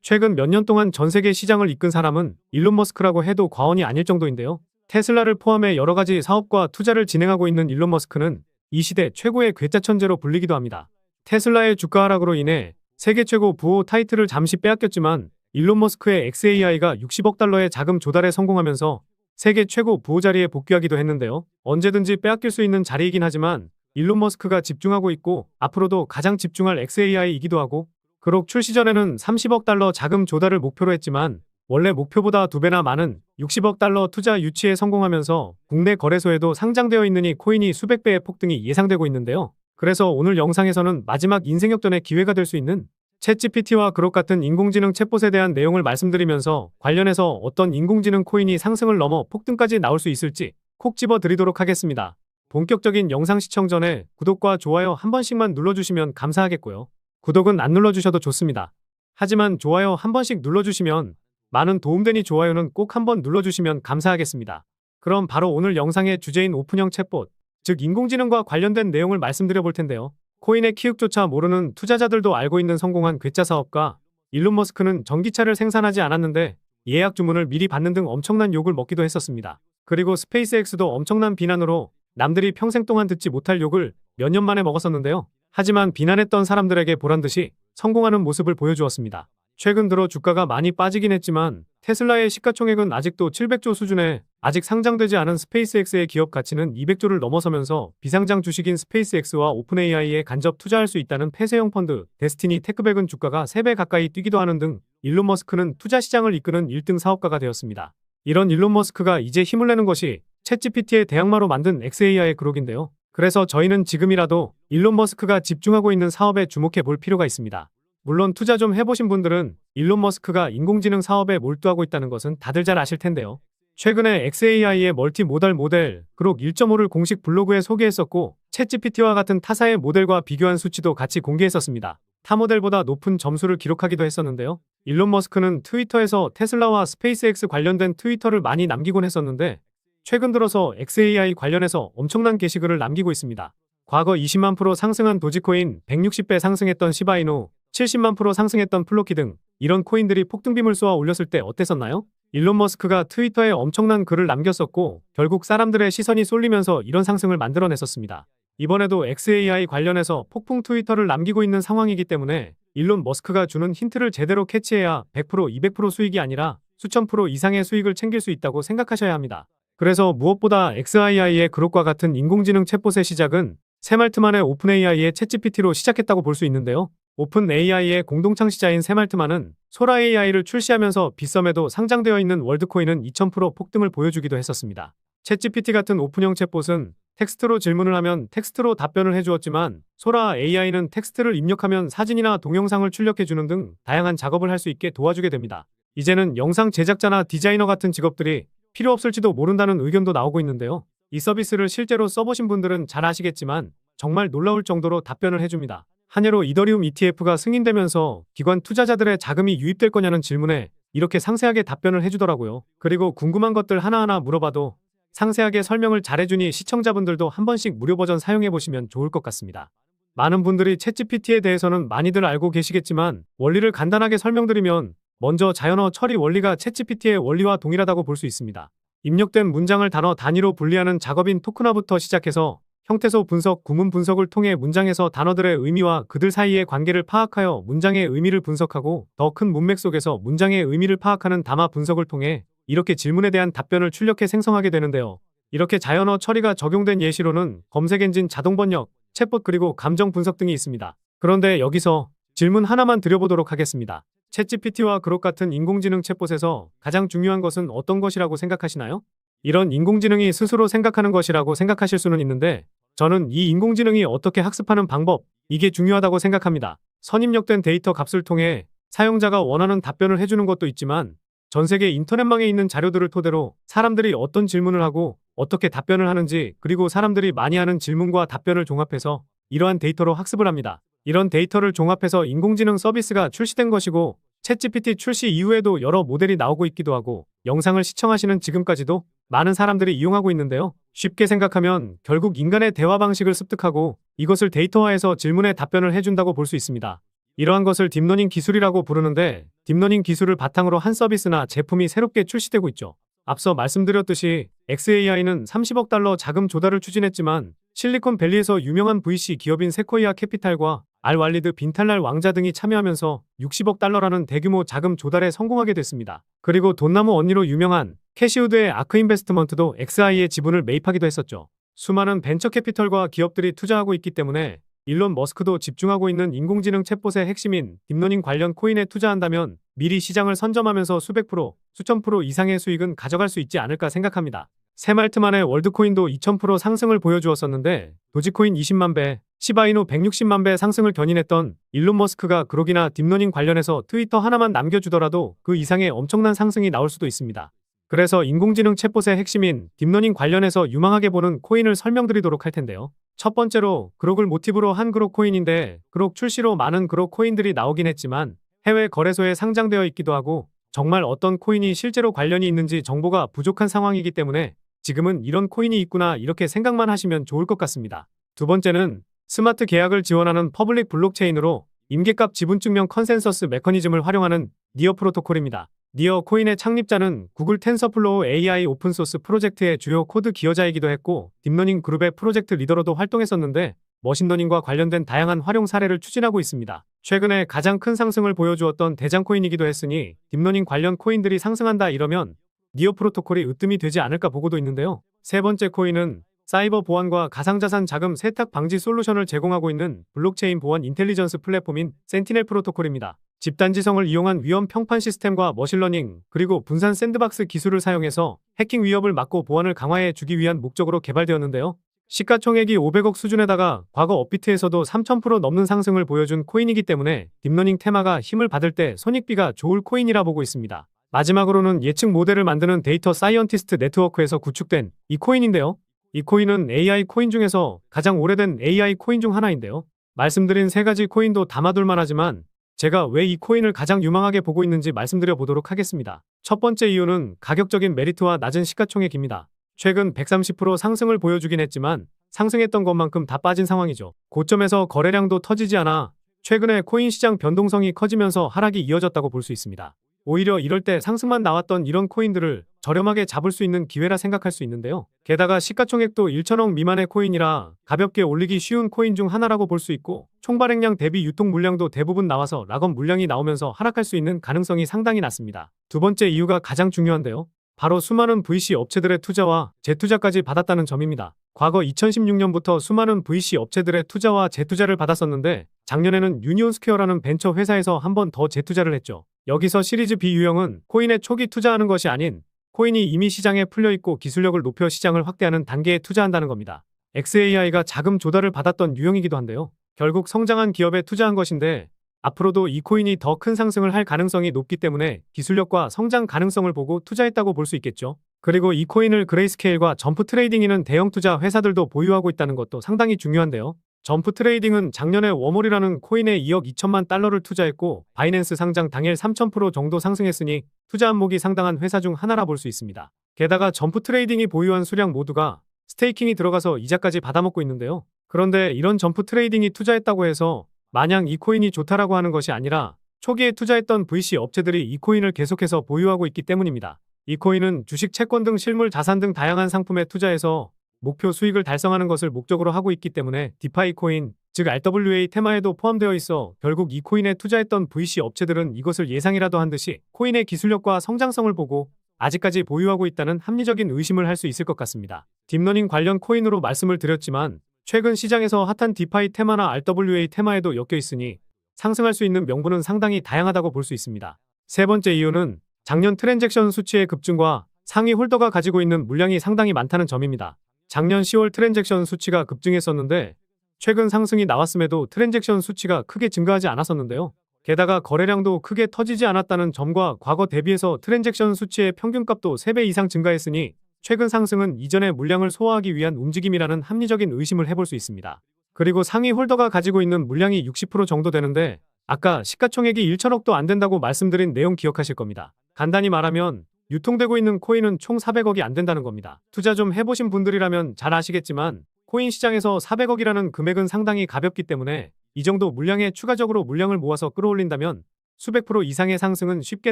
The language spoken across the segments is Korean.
최근 몇 년 동안 전 세계 시장을 이끈 사람은 일론 머스크라고 해도 과언이 아닐 정도인데요. 테슬라를 포함해 여러 가지 사업과 투자를 진행하고 있는 일론 머스크는 이 시대 최고의 괴짜 천재로 불리기도 합니다. 테슬라의 주가 하락으로 인해 세계 최고 부호 타이틀을 잠시 빼앗겼지만 일론 머스크의 XAI가 60억 달러의 자금 조달에 성공하면서 세계 최고 부호 자리에 복귀하기도 했는데요. 언제든지 빼앗길 수 있는 자리이긴 하지만 일론 머스크가 집중하고 있고 앞으로도 가장 집중할 XAI이기도 하고, 그록 출시 전에는 30억 달러 자금 조달을 목표로 했지만 원래 목표보다 2배나 많은 60억 달러 투자 유치에 성공하면서 국내 거래소에도 상장되어 있는 이 코인이 수백 배의 폭등이 예상되고 있는데요. 그래서 오늘 영상에서는 마지막 인생 역전의 기회가 될 수 있는 챗GPT와 그록 같은 인공지능 챗봇에 대한 내용을 말씀드리면서 관련해서 어떤 인공지능 코인이 상승을 넘어 폭등까지 나올 수 있을지 콕 집어 드리도록 하겠습니다. 본격적인 영상 시청 전에 구독과 좋아요 한 번씩만 눌러주시면 감사하겠고요. 구독은 안 눌러주셔도 좋습니다. 하지만 좋아요 한 번씩 눌러주시면 많은 도움되니 좋아요는 꼭 한번 눌러주시면 감사하겠습니다. 그럼 바로 오늘 영상의 주제인 오픈형 챗봇, 즉 인공지능과 관련된 내용을 말씀드려 볼 텐데요. 코인의 키읔조차 모르는 투자자들도 알고 있는 성공한 괴짜 사업가 일론 머스크는 전기차를 생산하지 않았는데 예약 주문을 미리 받는 등 엄청난 욕을 먹기도 했었습니다. 그리고 스페이스X도 엄청난 비난으로 남들이 평생 동안 듣지 못할 욕을 몇 년 만에 먹었었는데요. 하지만 비난했던 사람들에게 보란듯이 성공하는 모습을 보여주었습니다. 최근 들어 주가가 많이 빠지긴 했지만 테슬라의 시가총액은 아직도 700조 수준에 아직 상장되지 않은 스페이스X의 기업 가치는 200조를 넘어서면서 비상장 주식인 스페이스X와 오픈AI에 간접 투자할 수 있다는 폐쇄형 펀드 데스티니 테크백은 주가가 3배 가까이 뛰기도 하는 등 일론 머스크는 투자 시장을 이끄는 1등 사업가가 되었습니다. 이런 일론 머스크가 이제 힘을 내는 것이 챗GPT의 대항마로 만든 XAI의 그록인데요. 그래서 저희는 지금이라도 일론 머스크가 집중하고 있는 사업에 주목해 볼 필요가 있습니다. 물론 투자 좀 해보신 분들은 일론 머스크가 인공지능 사업에 몰두하고 있다는 것은 다들 잘 아실 텐데요. 최근에 XAI의 멀티모달 모델 그록 1.5를 공식 블로그에 소개했었고 챗GPT와 같은 타사의 모델과 비교한 수치도 같이 공개했었습니다. 타 모델보다 높은 점수를 기록하기도 했었는데요. 일론 머스크는 트위터에서 테슬라와 스페이스X 관련된 트위터를 많이 남기곤 했었는데 최근 들어서 XAI 관련해서 엄청난 게시글을 남기고 있습니다. 과거 20만 프로 상승한 도지코인, 160배 상승했던 시바이누, 70만 프로 상승했던 플로키 등 이런 코인들이 폭등빔을 쏘아 올렸을 때 어땠었나요? 일론 머스크가 트위터에 엄청난 글을 남겼었고 결국 사람들의 시선이 쏠리면서 이런 상승을 만들어냈었습니다. 이번에도 XAI 관련해서 폭풍 트위터를 남기고 있는 상황이기 때문에 일론 머스크가 주는 힌트를 제대로 캐치해야 100%, 200% 수익이 아니라 수천 프로 이상의 수익을 챙길 수 있다고 생각하셔야 합니다. 그래서 무엇보다 XAI의 그록과 같은 인공지능 챗봇의 시작은 새말트만의 오픈AI의 챗GPT로 시작했다고 볼 수 있는데요. 오픈AI의 공동 창시자인 새말트만은 소라AI를 출시하면서 빗썸에도 상장되어 있는 월드코인은 2000% 폭등을 보여주기도 했었습니다. 챗GPT 같은 오픈형 챗봇은 텍스트로 질문을 하면 텍스트로 답변을 해주었지만 소라AI는 텍스트를 입력하면 사진이나 동영상을 출력해주는 등 다양한 작업을 할 수 있게 도와주게 됩니다. 이제는 영상 제작자나 디자이너 같은 직업들이 필요 없을지도 모른다는 의견도 나오고 있는데요. 이 서비스를 실제로 써보신 분들은 잘 아시겠지만 정말 놀라울 정도로 답변을 해줍니다. 한 해로 이더리움 ETF가 승인되면서 기관 투자자들의 자금이 유입될 거냐는 질문에 이렇게 상세하게 답변을 해주더라고요. 그리고 궁금한 것들 하나하나 물어봐도 상세하게 설명을 잘해주니 시청자분들도 한 번씩 무료 버전 사용해보시면 좋을 것 같습니다. 많은 분들이 챗GPT에 대해서는 많이들 알고 계시겠지만 원리를 간단하게 설명드리면 먼저 자연어 처리 원리가 챗GPT의 원리와 동일하다고 볼 수 있습니다. 입력된 문장을 단어 단위로 분리하는 작업인 토크나부터 시작해서 형태소 분석, 구문 분석을 통해 문장에서 단어들의 의미와 그들 사이의 관계를 파악하여 문장의 의미를 분석하고 더 큰 문맥 속에서 문장의 의미를 파악하는 담화 분석을 통해 이렇게 질문에 대한 답변을 출력해 생성하게 되는데요. 이렇게 자연어 처리가 적용된 예시로는 검색 엔진 자동 번역, 챗봇 그리고 감정 분석 등이 있습니다. 그런데 여기서 질문 하나만 드려보도록 하겠습니다. 챗GPT와 그록 같은 인공지능 챗봇에서 가장 중요한 것은 어떤 것이라고 생각하시나요? 이런 인공지능이 스스로 생각하는 것이라고 생각하실 수는 있는데 저는 이 인공지능이 어떻게 학습하는 방법, 이게 중요하다고 생각합니다. 선입력된 데이터 값을 통해 사용자가 원하는 답변을 해주는 것도 있지만 전 세계 인터넷망에 있는 자료들을 토대로 사람들이 어떤 질문을 하고 어떻게 답변을 하는지 그리고 사람들이 많이 하는 질문과 답변을 종합해서 이러한 데이터로 학습을 합니다. 이런 데이터를 종합해서 인공지능 서비스가 출시된 것이고 챗GPT 출시 이후에도 여러 모델이 나오고 있기도 하고 영상을 시청하시는 지금까지도 많은 사람들이 이용하고 있는데요. 쉽게 생각하면 결국 인간의 대화 방식을 습득하고 이것을 데이터화해서 질문에 답변을 해준다고 볼 수 있습니다. 이러한 것을 딥러닝 기술이라고 부르는데 딥러닝 기술을 바탕으로 한 서비스나 제품이 새롭게 출시되고 있죠. 앞서 말씀드렸듯이 xAI는 30억 달러 자금 조달을 추진했지만 실리콘밸리에서 유명한 VC 기업인 세코이아 캐피탈과 알왈리드 빈탈랄 왕자 등이 참여하면서 60억 달러라는 대규모 자금 조달에 성공하게 됐습니다. 그리고 돈나무 언니로 유명한 캐시우드의 아크 인베스트먼트도 xAI의 지분을 매입하기도 했었죠. 수많은 벤처 캐피털과 기업들이 투자하고 있기 때문에 일론 머스크도 집중하고 있는 인공지능 챗봇의 핵심인 딥러닝 관련 코인에 투자한다면 미리 시장을 선점하면서 수백 프로, 수천 프로 이상의 수익은 가져갈 수 있지 않을까 생각합니다. 새말트 만에 월드코인도 2000% 상승을 보여주었었는데 도지코인 20만 배, 시바이누 160만 배 상승을 견인했던 일론 머스크가 그록이나 딥러닝 관련해서 트위터 하나만 남겨주더라도 그 이상의 엄청난 상승이 나올 수도 있습니다. 그래서 인공지능 챗봇의 핵심인 딥러닝 관련해서 유망하게 보는 코인을 설명드리도록 할 텐데요. 첫 번째로 그록을 모티브로 한 그록 코인인데 그록 출시로 많은 그록 코인들이 나오긴 했지만 해외 거래소에 상장되어 있기도 하고 정말 어떤 코인이 실제로 관련이 있는지 정보가 부족한 상황이기 때문에 지금은 이런 코인이 있구나 이렇게 생각만 하시면 좋을 것 같습니다. 두 번째는 스마트 계약을 지원하는 퍼블릭 블록체인으로 임계값 지분증명 컨센서스 메커니즘을 활용하는 니어 프로토콜입니다. 니어 코인의 창립자는 구글 텐서플로우 AI 오픈소스 프로젝트의 주요 코드 기여자이기도 했고 딥러닝 그룹의 프로젝트 리더로도 활동했었는데 머신러닝과 관련된 다양한 활용 사례를 추진하고 있습니다. 최근에 가장 큰 상승을 보여주었던 대장 코인이기도 했으니 딥러닝 관련 코인들이 상승한다 이러면 니어 프로토콜이 으뜸이 되지 않을까 보고도 있는데요. 세 번째 코인은 사이버 보안과 가상자산 자금 세탁 방지 솔루션을 제공하고 있는 블록체인 보안 인텔리전스 플랫폼인 센티넬 프로토콜입니다. 집단지성을 이용한 위험 평판 시스템과 머신러닝 그리고 분산 샌드박스 기술을 사용해서 해킹 위협을 막고 보안을 강화해 주기 위한 목적으로 개발되었는데요. 시가총액이 500억 수준에다가 과거 업비트에서도 3000% 넘는 상승을 보여준 코인이기 때문에 딥러닝 테마가 힘을 받을 때 손익비가 좋을 코인이라 보고 있습니다. 마지막으로는 예측 모델을 만드는 데이터 사이언티스트 네트워크에서 구축된 이 코인인데요. 이 코인은 AI 코인 중에서 가장 오래된 AI 코인 중 하나인데요. 말씀드린 세 가지 코인도 담아둘만 하지만 제가 왜 이 코인을 가장 유망하게 보고 있는지 말씀드려 보도록 하겠습니다. 첫 번째 이유는 가격적인 메리트와 낮은 시가총액입니다. 최근 130% 상승을 보여주긴 했지만 상승했던 것만큼 다 빠진 상황이죠. 고점에서 거래량도 터지지 않아 최근에 코인 시장 변동성이 커지면서 하락이 이어졌다고 볼 수 있습니다. 오히려 이럴 때 상승만 나왔던 이런 코인들을 저렴하게 잡을 수 있는 기회라 생각할 수 있는데요. 게다가 시가총액도 1천억 미만의 코인이라 가볍게 올리기 쉬운 코인 중 하나라고 볼 수 있고 총 발행량 대비 유통 물량도 대부분 나와서 락업 물량이 나오면서 하락할 수 있는 가능성이 상당히 낮습니다. 두 번째 이유가 가장 중요한데요. 바로 수많은 VC 업체들의 투자와 재투자까지 받았다는 점입니다. 과거 2016년부터 수많은 VC 업체들의 투자와 재투자를 받았었는데 작년에는 유니온스퀘어라는 벤처 회사에서 한 번 더 재투자를 했죠. 여기서 시리즈 B 유형은 코인에 초기 투자하는 것이 아닌 코인이 이미 시장에 풀려있고 기술력을 높여 시장을 확대하는 단계에 투자한다는 겁니다. xAI가 자금 조달을 받았던 유형이기도 한데요. 결국 성장한 기업에 투자한 것인데 앞으로도 이 코인이 더 큰 상승을 할 가능성이 높기 때문에 기술력과 성장 가능성을 보고 투자했다고 볼 수 있겠죠. 그리고 이 코인을 그레이스케일과 점프 트레이딩이는 대형 투자 회사들도 보유하고 있다는 것도 상당히 중요한데요. 점프 트레이딩은 작년에 워몰이라는 코인에 2억 2천만 달러를 투자했고 바이낸스 상장 당일 3000% 정도 상승했으니 투자 안목이 상당한 회사 중 하나라 볼 수 있습니다. 게다가 점프 트레이딩이 보유한 수량 모두가 스테이킹이 들어가서 이자까지 받아먹고 있는데요. 그런데 이런 점프 트레이딩이 투자했다고 해서 마냥 이 코인이 좋다라고 하는 것이 아니라 초기에 투자했던 VC 업체들이 이 코인을 계속해서 보유하고 있기 때문입니다. 이 코인은 주식, 채권 등 실물 자산 등 다양한 상품에 투자해서 목표 수익을 달성하는 것을 목적으로 하고 있기 때문에 디파이 코인, 즉 RWA 테마에도 포함되어 있어 결국 이 코인에 투자했던 VC 업체들은 이것을 예상이라도 한 듯이 코인의 기술력과 성장성을 보고 아직까지 보유하고 있다는 합리적인 의심을 할 수 있을 것 같습니다. 딥러닝 관련 코인으로 말씀을 드렸지만 최근 시장에서 핫한 디파이 테마나 RWA 테마에도 엮여 있으니 상승할 수 있는 명분은 상당히 다양하다고 볼 수 있습니다. 세 번째 이유는 작년 트랜잭션 수치의 급증과 상위 홀더가 가지고 있는 물량이 상당히 많다는 점입니다. 작년 10월 트랜잭션 수치가 급증했었는데 최근 상승이 나왔음에도 트랜잭션 수치가 크게 증가하지 않았었는데요. 게다가 거래량도 크게 터지지 않았다는 점과 과거 대비해서 트랜잭션 수치의 평균값도 3배 이상 증가했으니 최근 상승은 이전의 물량을 소화하기 위한 움직임이라는 합리적인 의심을 해볼 수 있습니다. 그리고 상위 홀더가 가지고 있는 물량이 60% 정도 되는데 아까 시가총액이 1천억도 안 된다고 말씀드린 내용 기억하실 겁니다. 간단히 말하면 유통되고 있는 코인은 총 400억이 안 된다는 겁니다. 투자 좀 해보신 분들이라면 잘 아시겠지만 코인 시장에서 400억이라는 금액은 상당히 가볍기 때문에 이 정도 물량에 추가적으로 물량을 모아서 끌어올린다면 수백 프로 이상의 상승은 쉽게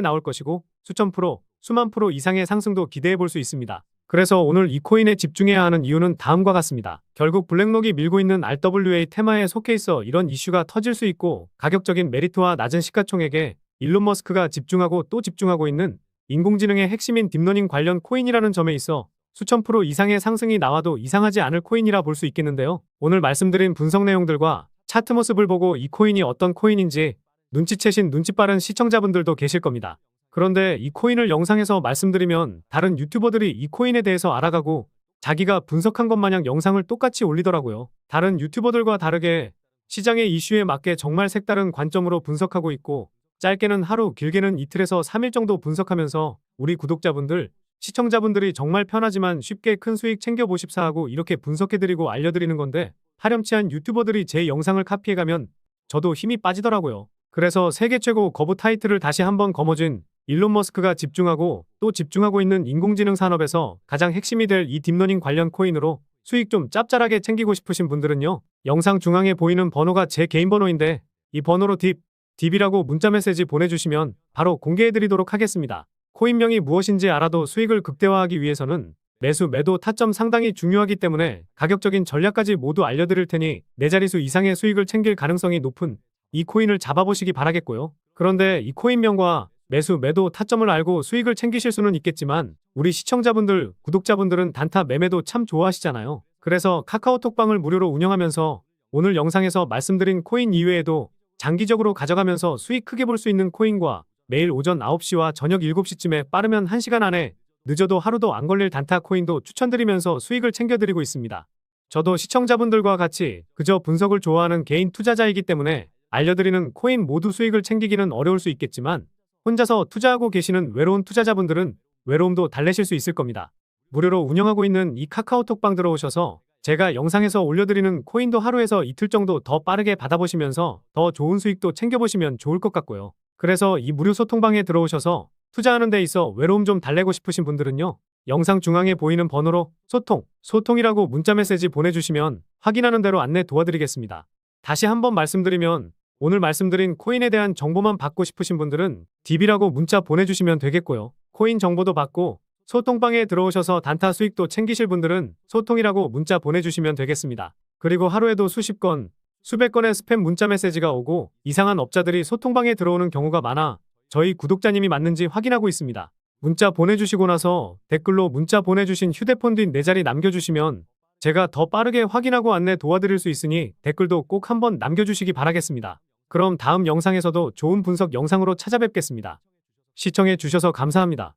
나올 것이고 수천 프로, 수만 프로 이상의 상승도 기대해 볼 수 있습니다. 그래서 오늘 이 코인에 집중해야 하는 이유는 다음과 같습니다. 결국 블랙록이 밀고 있는 RWA 테마에 속해 있어 이런 이슈가 터질 수 있고 가격적인 메리트와 낮은 시가총액에 일론 머스크가 집중하고 또 집중하고 있는 인공지능의 핵심인 딥러닝 관련 코인이라는 점에 있어 수천 프로 이상의 상승이 나와도 이상하지 않을 코인이라 볼 수 있겠는데요. 오늘 말씀드린 분석 내용들과 차트 모습을 보고 이 코인이 어떤 코인인지 눈치채신 눈치 빠른 시청자분들도 계실 겁니다. 그런데 이 코인을 영상에서 말씀드리면 다른 유튜버들이 이 코인에 대해서 알아가고 자기가 분석한 것 마냥 영상을 똑같이 올리더라고요. 다른 유튜버들과 다르게 시장의 이슈에 맞게 정말 색다른 관점으로 분석하고 있고 짧게는 하루, 길게는 이틀에서 3일 정도 분석하면서 우리 구독자분들, 시청자분들이 정말 편하지만 쉽게 큰 수익 챙겨보십사 하고 이렇게 분석해드리고 알려드리는 건데 파렴치한 유튜버들이 제 영상을 카피해가면 저도 힘이 빠지더라고요. 그래서 세계 최고 거부 타이틀을 다시 한번 거머쥔 일론 머스크가 집중하고 또 집중하고 있는 인공지능 산업에서 가장 핵심이 될 이 딥러닝 관련 코인으로 수익 좀 짭짤하게 챙기고 싶으신 분들은요. 영상 중앙에 보이는 번호가 제 개인 번호인데 이 번호로 딥이라고 문자 메시지 보내주시면 바로 공개해드리도록 하겠습니다. 코인명이 무엇인지 알아도 수익을 극대화하기 위해서는 매수, 매도, 타점 상당히 중요하기 때문에 가격적인 전략까지 모두 알려드릴 테니 4자릿수 이상의 수익을 챙길 가능성이 높은 이 코인을 잡아보시기 바라겠고요. 그런데 이 코인명과 매수, 매도, 타점을 알고 수익을 챙기실 수는 있겠지만 우리 시청자분들, 구독자분들은 단타 매매도 참 좋아하시잖아요. 그래서 카카오톡방을 무료로 운영하면서 오늘 영상에서 말씀드린 코인 이외에도 장기적으로 가져가면서 수익 크게 볼 수 있는 코인과 매일 오전 9시와 저녁 7시쯤에 빠르면 1시간 안에 늦어도 하루도 안 걸릴 단타 코인도 추천드리면서 수익을 챙겨드리고 있습니다. 저도 시청자분들과 같이 그저 분석을 좋아하는 개인 투자자이기 때문에 알려드리는 코인 모두 수익을 챙기기는 어려울 수 있겠지만 혼자서 투자하고 계시는 외로운 투자자분들은 외로움도 달래실 수 있을 겁니다. 무료로 운영하고 있는 이 카카오톡방 들어오셔서 제가 영상에서 올려드리는 코인도 하루에서 이틀 정도 더 빠르게 받아보시면서 더 좋은 수익도 챙겨보시면 좋을 것 같고요. 그래서 이 무료 소통방에 들어오셔서 투자하는 데 있어 외로움 좀 달래고 싶으신 분들은요. 영상 중앙에 보이는 번호로 소통이라고 문자 메시지 보내주시면 확인하는 대로 안내 도와드리겠습니다. 다시 한번 말씀드리면 오늘 말씀드린 코인에 대한 정보만 받고 싶으신 분들은 딥이라고 문자 보내주시면 되겠고요. 코인 정보도 받고 소통방에 들어오셔서 단타 수익도 챙기실 분들은 소통이라고 문자 보내주시면 되겠습니다. 그리고 하루에도 수십 건, 수백 건의 스팸 문자 메시지가 오고 이상한 업자들이 소통방에 들어오는 경우가 많아 저희 구독자님이 맞는지 확인하고 있습니다. 문자 보내주시고 나서 댓글로 문자 보내주신 휴대폰 뒷 4자리 남겨주시면 제가 더 빠르게 확인하고 안내 도와드릴 수 있으니 댓글도 꼭 한번 남겨주시기 바라겠습니다. 그럼 다음 영상에서도 좋은 분석 영상으로 찾아뵙겠습니다. 시청해 주셔서 감사합니다.